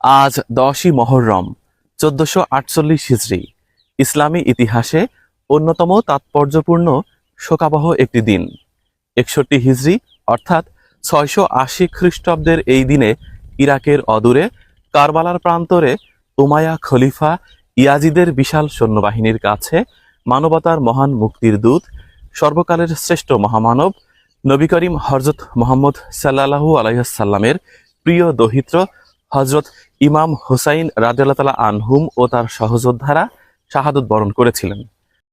আজ 10ই মহররম 1448 হিজরি। ইসলামী ইতিহাসে অন্যতম তাৎপর্যপূর্ণ শোকাবহ একটি দিন। 61 হিজরি অর্থাৎ 680 খ্রিস্টাব্দের এই দিনে ইরাকের অদূরে কারবালার প্রান্তরে উমাইয়া খলিফা ইয়াজিদের বিশাল সৈন্যবাহিনীর কাছে মানবতার মহান মুক্তির দূত, সর্বকালের শ্রেষ্ঠ মহামানব নবী করিম হযরত মুহাম্মদ সাল্লাল্লাহু আলাইহি সাল্লামের প্রিয় দহিত্র হযরত ইমাম হুসাইন রাদিয়াল্লাহু তাআলা আনহুম ও তার সহযোদ্ধারা শাহাদত বরণ করেছিলেন।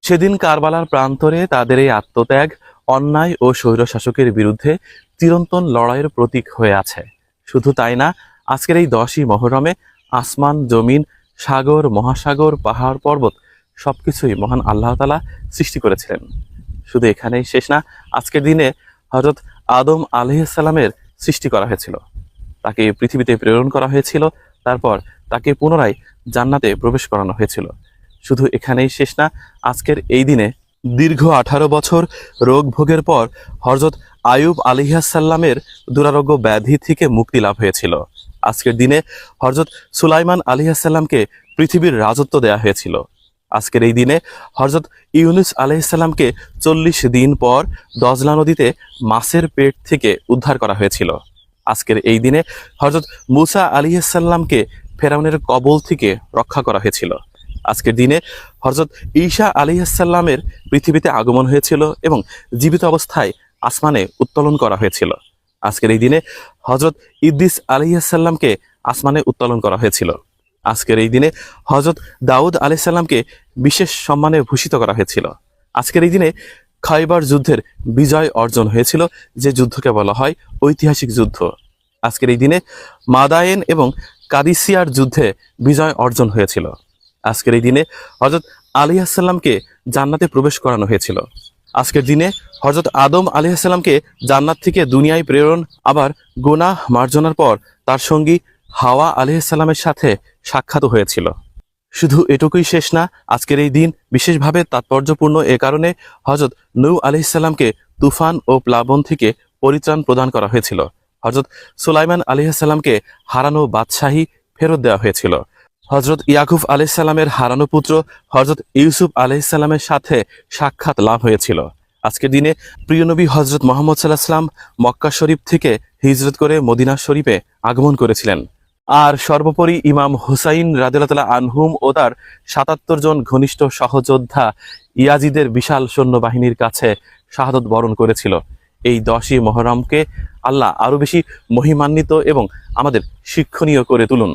সেদিন কারবালার প্রান্তরে তাদের এই আত্মত্যাগ অন্যায় ও স্বৈরশাসকের বিরুদ্ধে চিরন্তন লড়াইয়ের প্রতীক হয়ে আছে। শুধু তাই না, আজকের এই 10ই মহরমে আসমান, জমিন, সাগর, মহাসাগর, পাহাড়, পর্বত সবকিছুই মহান আল্লাহ তাআলা সৃষ্টি করেছিলেন। শুধু এখানেই শেষ না, আজকের দিনে হযরত আদম আলাইহিস সালামের সৃষ্টি করা হয়েছিল, তাকে পৃথিবীতে প্রেরণ করা হয়েছিল, তারপর তাকে পুনরায় জান্নাতে প্রবেশ করানো হয়েছিল। শুধু এখানেই শেষ না, আজকের এই দিনে দীর্ঘ 18 বছর রোগ ভোগের পর হযরত আয়ুব আলাইহিস সালামের দুরারোগ্য ব্যাধি থেকে মুক্তি লাভ হয়েছিল। আজকের দিনে হযরত সুলাইমান আলাইহিস সালামকে পৃথিবীর রাজত্ব দেয়া হয়েছিল। আজকের এই দিনে হযরত ইউনুস আলাইহিস সালামকে 40 দিন পর দজলা নদীতে মাছের পেট থেকে উদ্ধার করা হয়েছিল। আজকের এই দিনে হযরত মুসা আলাইহিস সালামকে ফেরাউনের কবল থেকে রক্ষা করা হয়েছিল। আজকের দিনে হযরত ঈসা আলাইহিস সালামের পৃথিবীতে আগমন হয়েছিল এবং জীবিত অবস্থায় আসমানে উত্তোলন করা হয়েছিল। আজকের এই দিনে হযরত ইদ্রিস আলাইহিস সালামকে আসমানে উত্তোলন করা হয়েছিল। আজকের এই দিনে হযরত দাউদ আলাইহিস সালামকে বিশেষ সম্মানে ভূষিত করা হয়েছিল। আজকের এই দিনে খাইবার যুদ্ধের বিজয় অর্জন হয়েছিল, যে যুদ্ধকে বলা হয় ঐতিহাসিক যুদ্ধ। আজকের এই দিনে মাদায়েন এবং কাদিসিয়ার যুদ্ধে বিজয় অর্জন হয়েছিল। আজকের এই দিনে হযরত আলাইহিস সালামকে জান্নাতে প্রবেশ করানো হয়েছিল। আজকের দিনে হযরত আদম আলাইহিস সালামকে জান্নাত থেকে দুনিয়ায় প্রেরণ, আবার গুনাহ মার্জনার পর তার সঙ্গী হাওয়া আলাইহিস সালামের সাথে সাক্ষাৎ হয়েছিল। শুধু এটুকুই শেষ না, আজকের এই দিন বিশেষভাবে তাৎপর্যপূর্ণ এ কারণে হযরত নূহ আলাইহিস সালামকে তুফান ও প্লাবন থেকে পরিত্রাণ প্রদান করা হয়েছিল। হযরত সুলাইমান আলাইহিস সালামকে হারানো বাদশাহী ফেরত দেওয়া হয়েছিল। হযরত ইয়াকুব আলাইহিস সালামের হারানো পুত্র হযরত ইউসুফ আলাইহিস সালামের সাথে সাক্ষাৎ লাভ হয়েছিল। আজকের দিনে প্রিয় নবী হযরত মুহাম্মদ সাল্লাল্লাহু আলাইহি ওয়াসাল্লাম মক্কা শরীফ থেকে হিজরত করে মদিনা শরীফে আগমন করেছিলেন। আর সর্বোপরি ইমাম হুসাইন রাদিয়াল্লাহু তাআলা আনহুম ও তার 77 জন ঘনিষ্ঠ সহযোদ্ধা ইয়াজিদের বিশাল সৈন্যবাহিনীর কাছে শাহাদত বরণ করেছিল। এই 10ই মহররমকে আল্লাহ আরো বেশি মহিমান্বিত এবং আমাদের শিক্ষণীয় করে তুলুন।